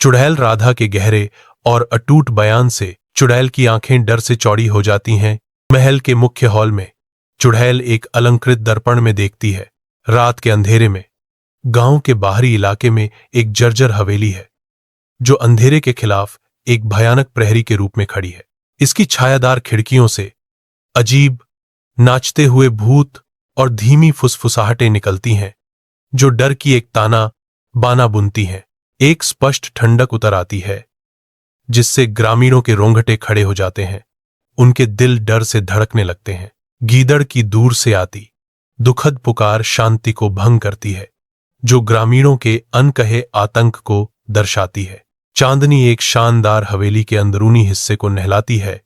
चुड़ैल राधा के गहरे और अटूट बयान से चुड़ैल की आंखें डर से चौड़ी हो जाती हैं। महल के मुख्य हॉल में चुड़ैल एक अलंकृत दर्पण में देखती है। रात के अंधेरे में गांव के बाहरी इलाके में एक जर्जर हवेली है जो अंधेरे के खिलाफ एक भयानक प्रहरी के रूप में खड़ी है। इसकी छायादार खिड़कियों से अजीब नाचते हुए भूत और धीमी फुसफुसाहटें निकलती हैं जो डर की एक ताना बाना बुनती हैं। एक स्पष्ट ठंडक उतर आती है जिससे ग्रामीणों के रोंगटे खड़े हो जाते हैं। उनके दिल डर से धड़कने लगते हैं। गीदड़ की दूर से आती दुखद पुकार शांति को भंग करती है जो ग्रामीणों के अनकहे आतंक को दर्शाती है। चांदनी एक शानदार हवेली के अंदरूनी हिस्से को नहलाती है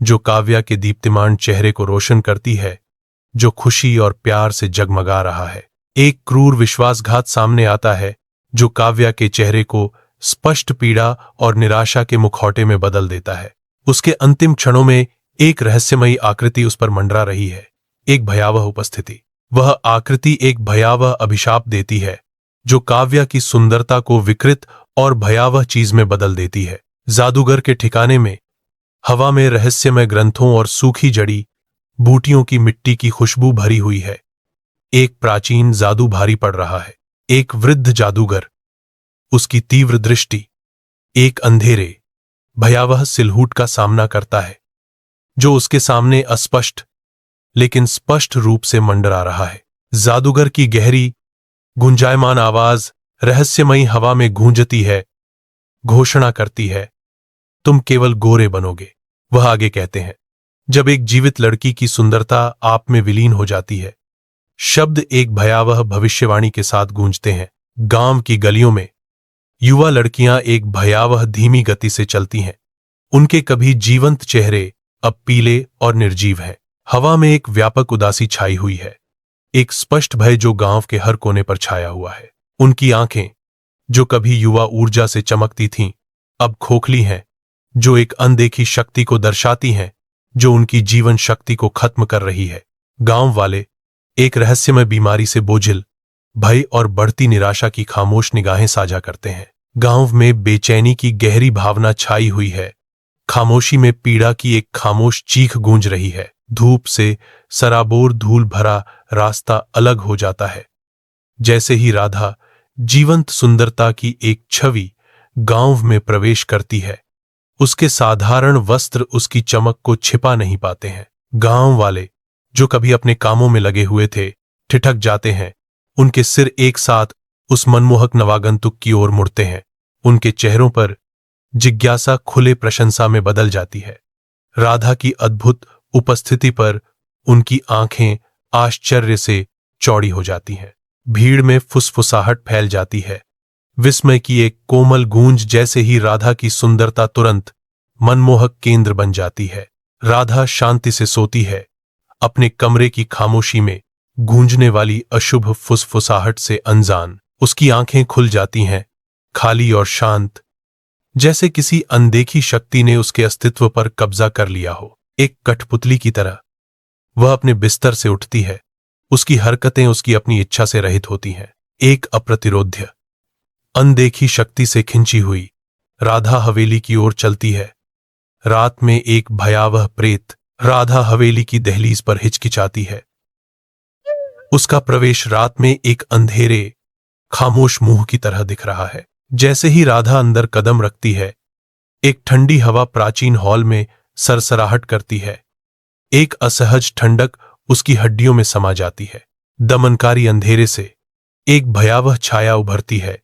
जो काव्या के दीप्तिमान चेहरे को रोशन करती है जो खुशी और प्यार से जगमगा रहा है। एक क्रूर विश्वासघात सामने आता है जो काव्या के चेहरे को स्पष्ट पीड़ा और निराशा के मुखौटे में बदल देता है। उसके अंतिम क्षणों में एक रहस्यमयी आकृति उस पर मंडरा रही है, एक भयावह उपस्थिति। वह आकृति एक भयावह अभिशाप देती है जो काव्या की सुंदरता को विकृत और भयावह चीज में बदल देती है। जादूगर के ठिकाने में हवा में रहस्यमय ग्रंथों और सूखी जड़ी बूटियों की मिट्टी की खुशबू भरी हुई है। एक प्राचीन जादू भारी पड़ रहा है। एक वृद्ध जादूगर, उसकी तीव्र दृष्टि एक अंधेरे भयावह सिलहूट का सामना करता है जो उसके सामने अस्पष्ट लेकिन स्पष्ट रूप से मंडरा रहा है। जादूगर की गहरी गुंजायमान आवाज रहस्यमयी हवा में गूंजती है, घोषणा करती है, तुम केवल गोरे बनोगे। वह आगे कहते हैं, जब एक जीवित लड़की की सुंदरता आप में विलीन हो जाती है। शब्द एक भयावह भविष्यवाणी के साथ गूंजते हैं। गांव की गलियों में युवा लड़कियां एक भयावह धीमी गति से चलती हैं। उनके कभी जीवंत चेहरे अब पीले और निर्जीव हैं। हवा में एक व्यापक उदासी छाई हुई है, एक स्पष्ट भय जो गांव के हर कोने पर छाया हुआ है। उनकी आंखें जो कभी युवा ऊर्जा से चमकती थीं, अब खोखली हैं, जो एक अनदेखी शक्ति को दर्शाती हैं जो उनकी जीवन शक्ति को खत्म कर रही है। गांव वाले एक रहस्यमय बीमारी से बोझिल भय और बढ़ती निराशा की खामोश निगाहें साझा करते हैं। गांव में बेचैनी की गहरी भावना छाई हुई है। खामोशी में पीड़ा की एक खामोश चीख गूंज रही है। धूप से सराबोर धूल भरा रास्ता अलग हो जाता है। जैसे ही राधा जीवंत सुंदरता की एक छवि गांव में प्रवेश करती है, उसके साधारण वस्त्र उसकी चमक को छिपा नहीं पाते हैं। गांव वाले जो कभी अपने कामों में लगे हुए थे, ठिठक जाते हैं। उनके सिर एक साथ उस मनमोहक नवागंतुक की ओर मुड़ते हैं। उनके चेहरों पर जिज्ञासा खुले प्रशंसा में बदल जाती है। राधा की अद्भुत उपस्थिति पर उनकी आंखें आश्चर्य से चौड़ी हो जाती हैं। भीड़ में फुसफुसाहट फैल जाती है, विस्मय की एक कोमल गूंज। जैसे ही राधा की सुंदरता तुरंत मनमोहक केंद्र बन जाती है। राधा शांति से सोती है, अपने कमरे की खामोशी में गूंजने वाली अशुभ फुसफुसाहट से अनजान। उसकी आंखें खुल जाती हैं, खाली और शांत, जैसे किसी अनदेखी शक्ति ने उसके अस्तित्व पर कब्जा कर लिया हो। एक कठपुतली की तरह वह अपने बिस्तर से उठती है। उसकी हरकतें उसकी अपनी इच्छा से रहित होती हैं। एक अप्रतिरोध्य अनदेखी शक्ति से खिंची हुई राधा हवेली की ओर चलती है। रात में एक भयावह प्रेत राधा हवेली की दहलीज पर हिचकिचाती है। उसका प्रवेश रात में एक अंधेरे खामोश मुंह की तरह दिख रहा है। जैसे ही राधा अंदर कदम रखती है, एक ठंडी हवा प्राचीन हॉल में सरसराहट करती है। एक असहज ठंडक उसकी हड्डियों में समा जाती है। दमनकारी अंधेरे से एक भयावह छाया उभरती है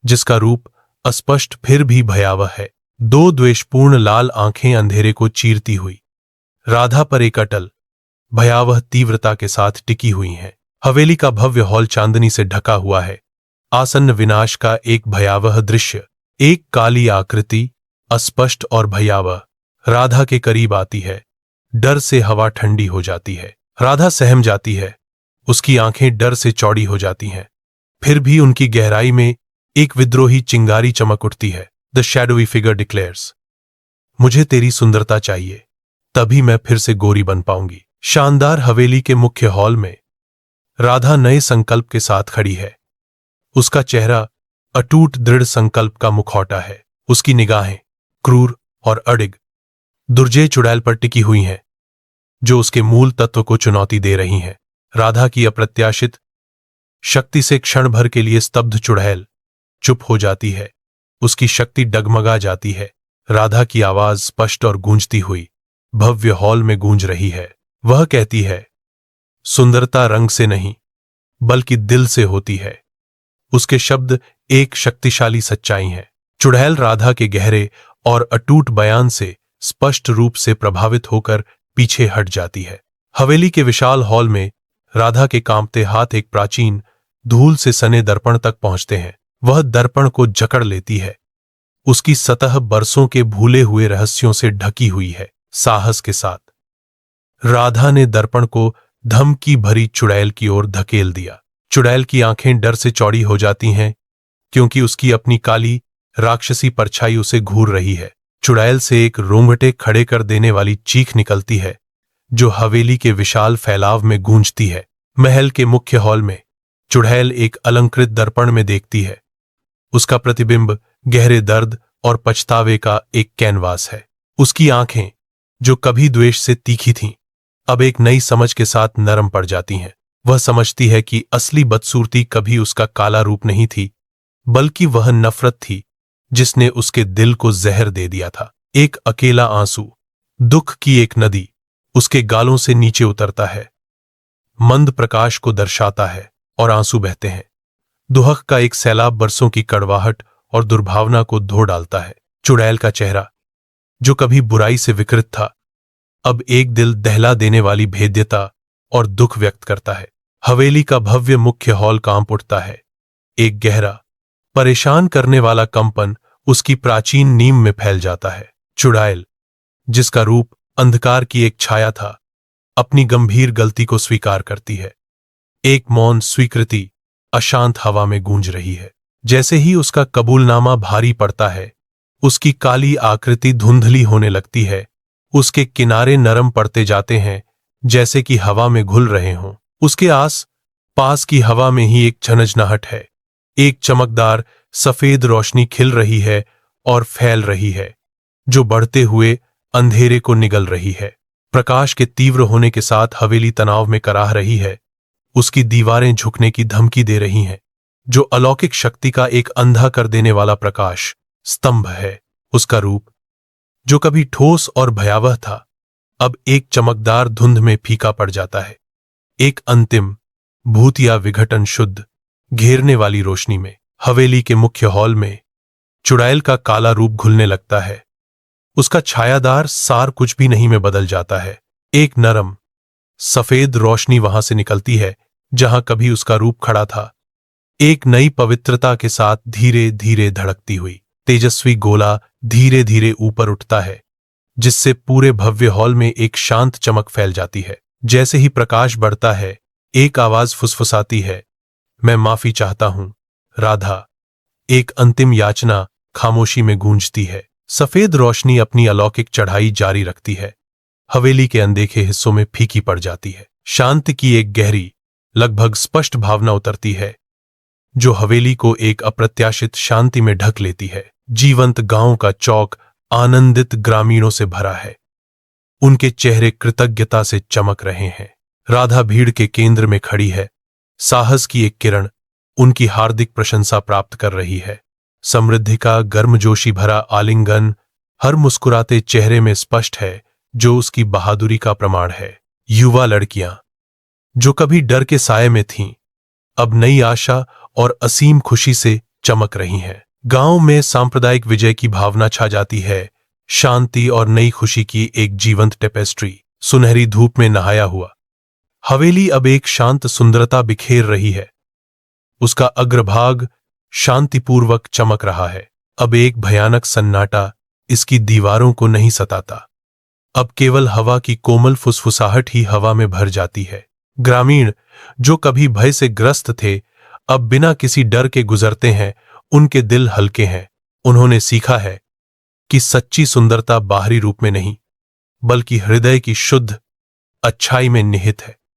जिसका रूप अस्पष्ट फिर भी भयावह है। दो द्वेषपूर्ण लाल आंखें अंधेरे को चीरती हुई राधा पर एक अटल भयावह तीव्रता के साथ टिकी हुई हैं। हवेली का भव्य हॉल चांदनी से ढका हुआ है। आसन्न विनाश का एक भयावह दृश्य। एक काली आकृति अस्पष्ट और भयावह राधा के करीब आती है। डर से हवा ठंडी हो जाती है। राधा सहम जाती है। उसकी आंखें डर से चौड़ी हो जाती हैं। फिर भी उनकी गहराई में एक विद्रोही चिंगारी चमक उठती है। द शैडोवी फिगर डिक्लेयर्स, मुझे तेरी सुंदरता चाहिए, तभी मैं फिर से गोरी बन पाऊंगी। शानदार हवेली के मुख्य हॉल में राधा नए संकल्प के साथ खड़ी है। उसका चेहरा अटूट दृढ़ संकल्प का मुखौटा है। उसकी निगाहें क्रूर और अडिग दुर्जय चुड़ैल पर टिकी हुई हैं, जो उसके मूल तत्व को चुनौती दे रही हैं। राधा की अप्रत्याशित शक्ति से क्षण भर के लिए स्तब्ध चुड़ैल चुप हो जाती है। उसकी शक्ति डगमगा जाती है। राधा की आवाज स्पष्ट और गूंजती हुई भव्य हॉल में गूंज रही है। वह कहती है, सुंदरता रंग से नहीं बल्कि दिल से होती है। उसके शब्द एक शक्तिशाली सच्चाई हैं। चुड़ैल राधा के गहरे और अटूट बयान से स्पष्ट रूप से प्रभावित होकर पीछे हट जाती है। हवेली के विशाल हॉल में राधा के कांपते हाथ एक प्राचीन धूल से सने दर्पण तक पहुंचते हैं। वह दर्पण को जकड़ लेती है। उसकी सतह बरसों के भूले हुए रहस्यों से ढकी हुई है। साहस के साथ राधा ने दर्पण को धमकी भरी चुड़ैल की ओर धकेल दिया। चुड़ैल की आंखें डर से चौड़ी हो जाती हैं, क्योंकि उसकी अपनी काली राक्षसी परछाई उसे घूर रही है। चुड़ैल से एक रोंगटे खड़े कर देने वाली चीख निकलती है, जो हवेली के विशाल फैलाव में गूंजती है। महल के मुख्य हॉल में चुड़ैल एक अलंकृत दर्पण में देखती है। उसका प्रतिबिंब गहरे दर्द और पछतावे का एक कैनवास है। उसकी आंखें, जो कभी द्वेष से तीखी थीं, अब एक नई समझ के साथ नरम पड़ जाती हैं। वह समझती है कि असली बदसूरती कभी उसका काला रूप नहीं थी, बल्कि वह नफरत थी जिसने उसके दिल को जहर दे दिया था। एक अकेला आंसू, दुख की एक नदी, उसके गालों से नीचे उतरता है, मंद प्रकाश को दर्शाता है, और आंसू बहते हैं। दुहक का एक सैलाब बरसों की कड़वाहट और दुर्भावना को धो डालता है। चुड़ैल का चेहरा, जो कभी बुराई से विकृत था, अब एक दिल दहला देने वाली भेद्यता और दुख व्यक्त करता है। हवेली का भव्य मुख्य हॉल कांप उठता है। एक गहरा, परेशान करने वाला कंपन उसकी प्राचीन नींव में फैल जाता है। चुड़ैल, जिसका रूप अंधकार की एक छाया था, अपनी गंभीर गलती को स्वीकार करती है। एक मौन स्वीकृति अशांत हवा में गूंज रही है। जैसे ही उसका कबूलनामा भारी पड़ता है, उसकी काली आकृति धुंधली होने लगती है। उसके किनारे नरम पड़ते जाते हैं, जैसे कि हवा में घुल रहे हों। उसके आस पास की हवा में ही एक झनझनाहट है। एक चमकदार सफेद रोशनी खिल रही है और फैल रही है, जो बढ़ते हुए अंधेरे को निगल रही है। प्रकाश के तीव्र होने के साथ हवेली तनाव में कराह रही है। उसकी दीवारें झुकने की धमकी दे रही हैं, जो अलौकिक शक्ति का एक अंधा कर देने वाला प्रकाश स्तंभ है। उसका रूप, जो कभी ठोस और भयावह था, अब एक चमकदार धुंध में फीका पड़ जाता है। एक अंतिम भूतिया विघटन शुद्ध घेरने वाली रोशनी में हवेली के मुख्य हॉल में चुड़ैल का काला रूप घुलने लगता है। उसका छायादार सार कुछ भी नहीं में बदल जाता है। एक नरम सफेद रोशनी वहां से निकलती है जहां कभी उसका रूप खड़ा था, एक नई पवित्रता के साथ धीरे धीरे धड़कती हुई। तेजस्वी गोला धीरे धीरे ऊपर उठता है, जिससे पूरे भव्य हॉल में एक शांत चमक फैल जाती है। जैसे ही प्रकाश बढ़ता है, एक आवाज फुसफुसाती है, मैं माफी चाहता हूं, राधा। एक अंतिम याचना खामोशी में गूंजती है। सफेद रोशनी अपनी अलौकिक चढ़ाई जारी रखती है। हवेली के अनदेखे हिस्सों में फीकी पड़ जाती है। शांति की एक गहरी, लगभग स्पष्ट भावना उतरती है, जो हवेली को एक अप्रत्याशित शांति में ढक लेती है। जीवंत गांव का चौक आनंदित ग्रामीणों से भरा है। उनके चेहरे कृतज्ञता से चमक रहे हैं। राधा भीड़ के केंद्र में खड़ी है। साहस की एक किरण उनकी हार्दिक प्रशंसा प्राप्त कर रही है। समृद्धि का गर्मजोशी भरा आलिंगन हर मुस्कुराते चेहरे में स्पष्ट है, जो उसकी बहादुरी का प्रमाण है। युवा लड़कियां, जो कभी डर के साये में थीं, अब नई आशा और असीम खुशी से चमक रही हैं। गांव में सांप्रदायिक विजय की भावना छा जाती है। शांति और नई खुशी की एक जीवंत टेपेस्ट्री सुनहरी धूप में नहाया हुआ। हवेली अब एक शांत सुंदरता बिखेर रही है। उसका अग्रभाग शांतिपूर्वक चमक रहा है। अब एक भयानक सन्नाटा इसकी दीवारों को नहीं सताता। अब केवल हवा की कोमल फुसफुसाहट ही हवा में भर जाती है। ग्रामीण, जो कभी भय से ग्रस्त थे, अब बिना किसी डर के गुजरते हैं। उनके दिल हल्के हैं। उन्होंने सीखा है कि सच्ची सुंदरता बाहरी रूप में नहीं, बल्कि हृदय की शुद्ध अच्छाई में निहित है।